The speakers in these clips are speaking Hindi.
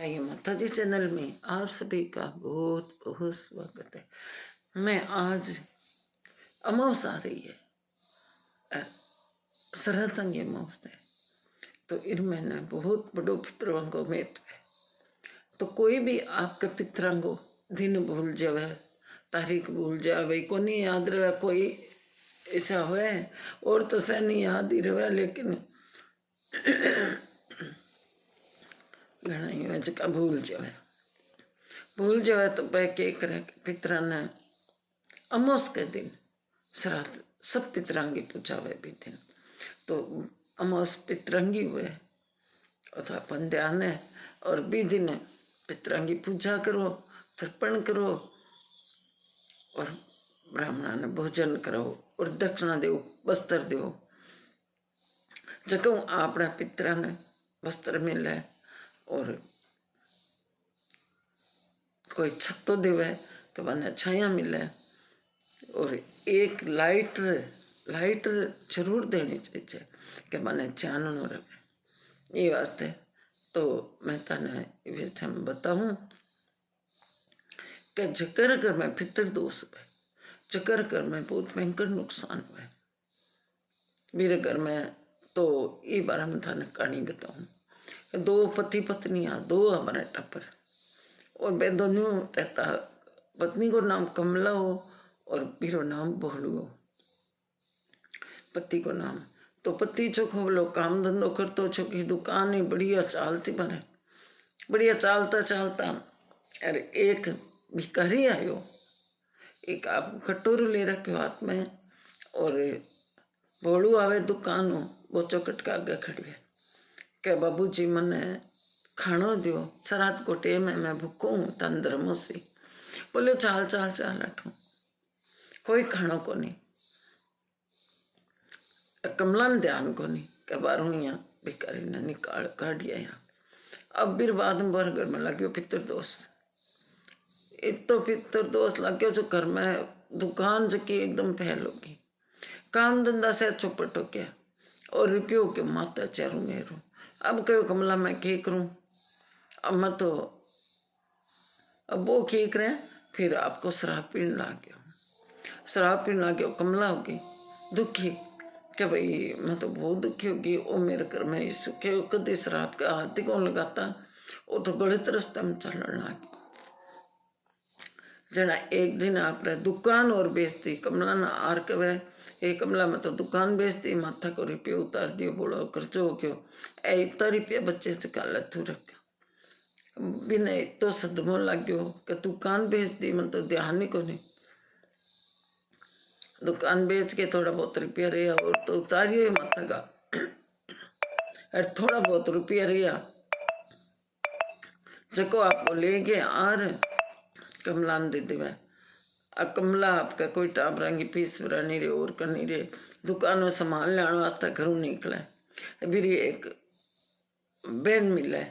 आइए माता जी चैनल में आप सभी का बहुत बहुत स्वागत है। मैं आज अमावस आ रही है, सरहतंग अमावस है, तो इन महीने बहुत बड़ो पितरों महत्व है। तो कोई भी आपके पितरों दिन भूल जावे, तारीख भूल जावे, को नहीं याद रहे, कोई ऐसा हुआ और तो से नहीं याद ही रहे, लेकिन घना जगह भूल जावे तो वह क्या करे, पितरा ने अमावस के दिन श्राद्ध सब पितरांगी पूजा हुए भी दिन, तो अमावस पितरंगी हुए अथवा अपन ध्यान है और भी दिन पितरांगी पूजा करो, तर्पण करो और ब्राह्मणा ने भोजन करो और दक्षिणा दो, वस्त्र दो। जगह अपना पितरा ने वस्त्र मिले और कोई छत्तो देवे तो बने छाया मिले और एक लाइट जरूर देनी चाहिए कि मैंने चाननो रहे। ये वास्ते तो मैं तने विषय में बताऊं कि जकर घर में पितर दोष हुए, जकर घर में बहुत भयंकर नुकसान हुए, मेरे घर में तो ये बारे में थाने कहानी बताऊं। दो पति पत्नियां, दो हमारे टप्पर, और वे दोनों रहता, पत्नी को नाम कमला हो और बीरो नाम भोलू हो। पति को नाम तो पति जो खोलो काम धंधो करतो छो की दुकान ही बढ़िया चालती बने, बढ़िया चालता चालता अरे एक भिखारी आयो, एक आप कटोरू ले रखो हाथ में और भोलू आवे दुकान वो चौकट का आगे खड़ी है क्या बाबूजी मने खानो दियो, श्राद्ध को टेम है, मैं भूखो हूँ तंद्रमो सी। बोलो चाल चाल चाल अठू कोई खानो को नहीं, कमला ने ध्यान को नहीं कि बारू यहाँ भिखारी ने निकाल काटिया यहाँ। अब फिर बाद में घर में लग्यो पितृदोष, इतो पितृदोष लग्यो जो घर में दुकान जकी एकदम फैल होगी, काम धंधा से चौपट हो गया और रुपयो के माता चारू मेरू। अब कहो कमला मैं क्या करूं, अब मैं तो अब वो क्या करें, फिर आपको शराब पीने लग गया, शराब पीने लग गया। कमला होगी दुखी कि भाई मैं तो बहुत दुखी होगी, वो मेरे घर में इस सुखे कभी शराब का हाथ ही कौन लगाता, वो तो गलत रास्ते में चलने लग। जना एक दिन आप दुकान और बेचती, कमला ना आर कवे ए कमला में तो दुकान बेचती, माथा को रुपये उतार दियो, बोलो खर्चो हो गयो, ए इतना रुपया बच्चे से काला तू रख बिना तो सदमो लग गयो कि दुकान बेच दी, मन तो ध्यान ही को नहीं। दुकान बेच के थोड़ा बहुत रुपया रहा और तो उतारियो माथा का, और थोड़ा बहुत रुपया रहा जको आपको ले गए आर कमला दे देवे। कमला आपका कोई टाबरांगी फीस भरा नहीं रहे और कर नहीं रहे, दुकान में सामान लाने वास्ते घरों निकले। फिर एक बहन मिले,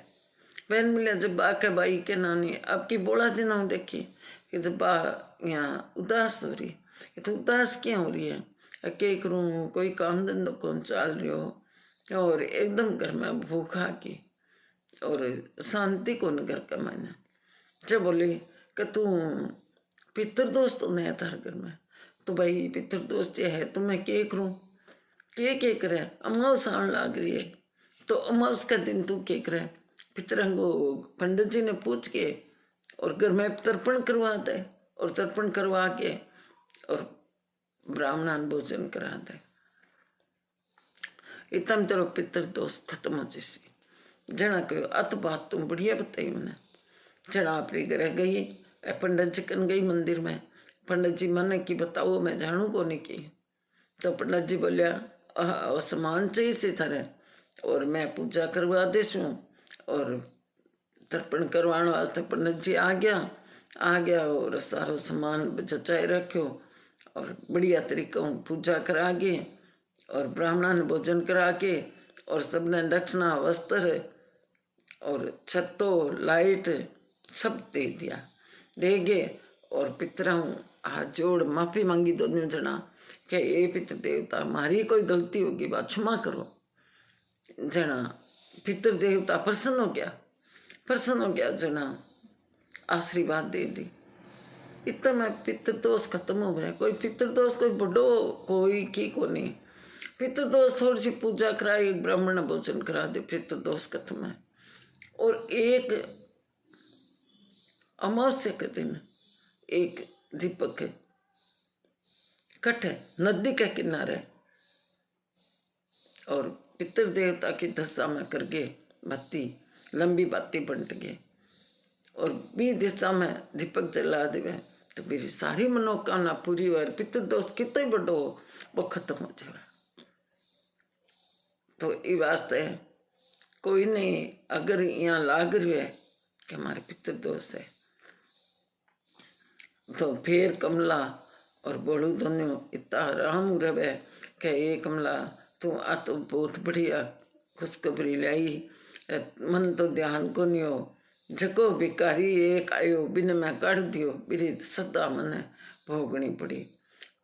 बहन मिले जब आके बाई के नानी आपकी बोला थी ना देखी कि जब बा यहाँ उदास हो रही, तो उदास क्यों हो रही है, के करूँ कोई काम धंधो कौन चल रही हो और एकदम घर में भूखा की और शांति को घर का मैंने जब बोली कि तू पितृदोष तो नहीं था घर में, तो भाई पितृदोष ये है तो मैं क्या करूँ, क्या करे, अमावस आने लग रही है तो अमावस का दिन तू क्या करे। पितरंगो पंडित जी ने पूछ के और घर में तर्पण करवा दे और तर्पण करवा के और ब्राह्मण भोजन करा दे, इतम तेरो पितृदोष खत्म हो जैसी। जना कहो अत बात तुम बढ़िया बताई मैंने। जना अपनी घर गई, पंडित जी कन गई मंदिर में, पंडित जी मन की बताओ मैं जानू को नहीं की, तो पंडित जी बोलिया सामान चाहिए से थारे और मैं पूजा करवा देसू और तर्पण करवाने वास्ते पंडित जी आ गया और सारो सामान जचाए रखो और बढ़िया तरीका पूजा करा के और ब्राह्मणा ने भोजन करा के और सबने दक्षिणा वस्त्र और छत्तो लाइट सब दे दिया, दे गए और पितरा हाथ जोड़ माफी मांगी दोनों जना कि ये पितृ देवता मारी कोई गलती होगी बा क्षमा करो। जना पितृ देवता प्रसन्न हो गया प्रसन्न हो गया जना, आशीर्वाद दे दी। इतना में पितृदोष खत्म हो गया। कोई पितृदोष कोई बड़ो कोई की को नहीं। पितृदोष थोड़ी सी पूजा कराई, ब्राह्मण भोजन करा दे, पितृदोष खत्म है। और एक अमावस्या के दिन एक दीपक कट है नदी के किनारे, और पितृ देवता की दशा में करके बत्ती लंबी बाती बंट गए, और बी दिशा में दीपक जला देवे तो मेरी सारी मनोकामना पूरी हुआ। पितृ दोष कितना ही बड़ो हो वो खत्म हो जाए। तो ये वास्ते कोई नहीं, अगर यहाँ लाग रही है कि हमारे पितृ दोष है, तो फिर कमला और बोलू दोनों इतना आराम रहे कि ये कमला तू आ तो बहुत बढ़िया खुशखबरी लाई, मन तो ध्यान को नहीं हो, जको भिकारी एक आयो बिन मैं काट दियो, मेरी सदा मन भोगनी पड़ी।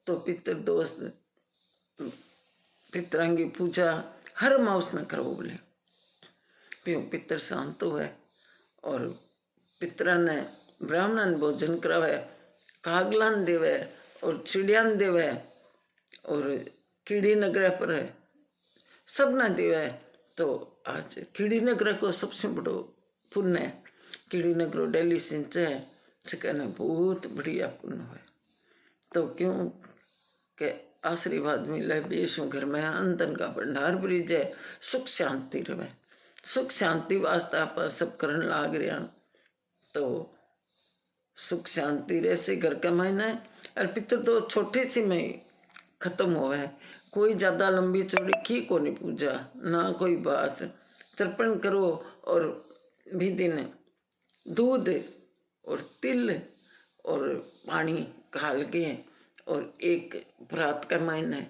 तो पितृ दोष पितरांगी पूजा हर माउस में करो बोले, प्यो पितर शांत हुए, और पितरा ने ब्राह्मण भोजन करावे, कागलान देवे और चिड़ियान देवे, और कीड़ी नगर पर सब न देवे। तो आज कीड़ी नगर को सबसे बड़ो पुण्य है, कीड़ी नगर डेली सिंचे है, कहने बहुत बढ़िया पुण्य है। तो क्यों के आशीर्वाद मिले, बेशों घर में अंतन का भंडार भरी जाए, सुख शांति रहे। सुख शांति वास्ते आप सब करन लाग रहा, तो सुख शांति रहसे घर का महीना। और पितर तो छोटी सी में खत्म हुआ है, कोई ज्यादा लंबी चौड़ी की को नहीं पूजा, ना कोई बात। तर्पण करो और भी दिन दूध और तिल और पानी घाल के, और एक रात का महीने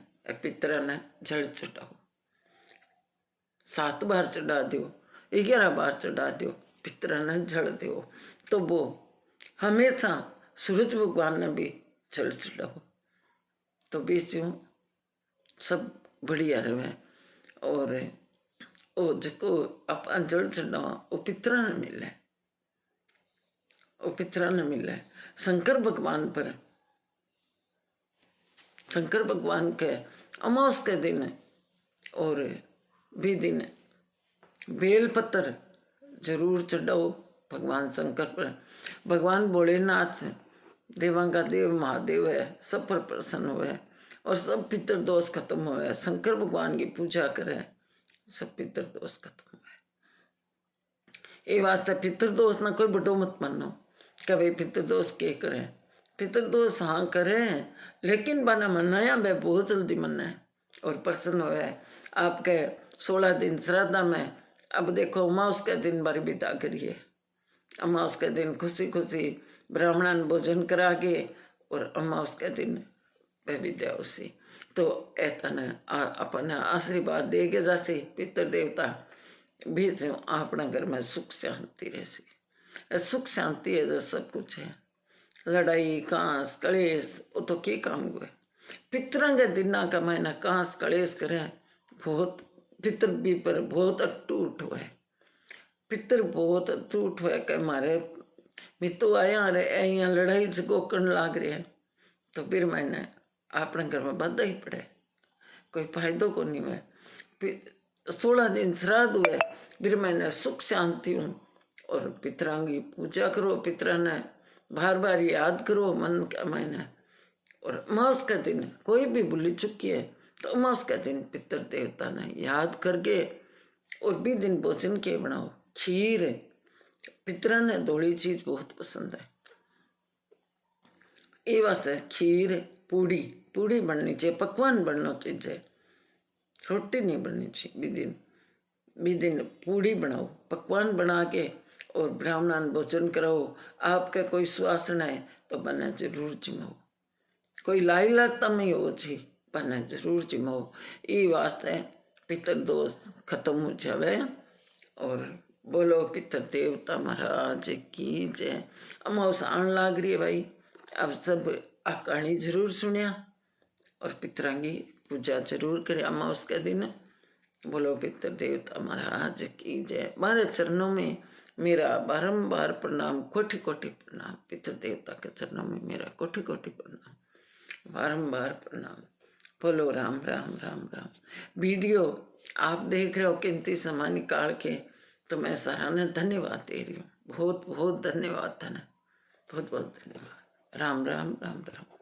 पितरा ने जल चढ़ाओ, 7 बार चढ़ा दो, 11 बार चढ़ा दो, पितरा ने जल दो। तो वो हमेशा सूरज भगवान ने भी जल चढ़ाओ, तो बीचों सब बढ़िया रहे। और वो जो आप जल चढ़ावा वो पितरा ने मिले, वो पितरा ने मिले। शंकर भगवान पर, शंकर भगवान के अमावस के दिन और भी दिन बेलपत्र जरूर चढ़ाओ भगवान शंकर पर। भगवान भोलेनाथ देवांगा देव महादेव है, सब पर प्रसन्न हुए और सब पितर दोष खत्म हुए। शंकर भगवान की पूजा करे, सब पितर दोष खत्म हुए। ये वास्ते पितर दोष ना कोई बड़ो मत मानो कि भाई पितर दोष के करे। पितर दोष हाँ करे, लेकिन बना मनाया वे बहुत जल्दी मना और प्रसन्न हुए। आपके 16 दिन श्राद्धा में, अब देखो अमावस के दिन बारी बिता करिए, अमावस के दिन खुशी खुशी ब्राह्मणन भोजन करा के, और अमावस के दिन वे विद्या उसी। तो ऐसा न अपने आशीर्वाद दे के जासे पितर देवता भी, अपने घर में सुख शांति रहे। सुख शांति है जो सब कुछ है। लड़ाई कांस कलेश वो तो क्या काम हुए। पितरा के दिना का महीना कांस कलेश करे, बहुत पितर भी पर बहुत अटूट हुए। पितर बहुत अटूट हुए कि मारे मितो आया रे यहाँ लड़ाई झगो करने लाग रहे हैं, तो फिर मैंने अपने घर में बाधा ही पड़े, कोई फायदो को नहीं हुए। 16 दिन श्राद्ध हुए, फिर मैंने सुख शांति हूँ। और पितरांगी पूजा करो, पितरा ने बार बार याद करो मन का महीना। और अमावस का दिन कोई भी भूली चुकी है तो अमावस का दिन पितर देवता ने याद करके और भी दिन भोजन के बनाओ। खीर, पितरा ने धोली चीज बहुत पसंद है, ये वास्ते खीर पूड़ी पूड़ी बननी चाहिए, पकवान बनना चाहिए, रोटी नहीं बननी चाहिए। भी दिन पूड़ी बनाओ, पकवान बना के और ब्राह्मण भोजन कराओ। आपका कोई सुवासन है तो बना जरूर जिमाओ, कोई लाई लगता में हो जी बना जरूर जिमाओ। ये वास्ते पितर दोष खत्म हो जावे। और बोलो पितर देवता महाराज की जय। अमावस आन लाग रही है भाई, अब सब आ कहानी जरूर सुनिया और पितरांगी पूजा जरूर करे अमावस के दिन। बोलो पितर देवता महाराज की जय। हमारे चरणों में मेरा बारंबार प्रणाम, कोटि कोटि प्रणाम। पितृ देवता के चरणों में मेरा कोटि कोटि प्रणाम, बारंबार प्रणाम। बोलो राम राम राम राम। वीडियो आप देख रहे हो कीमती समय निकाल के, तो मैं सराहना धन्यवाद दे रही हूँ। बहुत बहुत धन्यवाद, बहुत बहुत धन्यवाद। राम राम राम राम।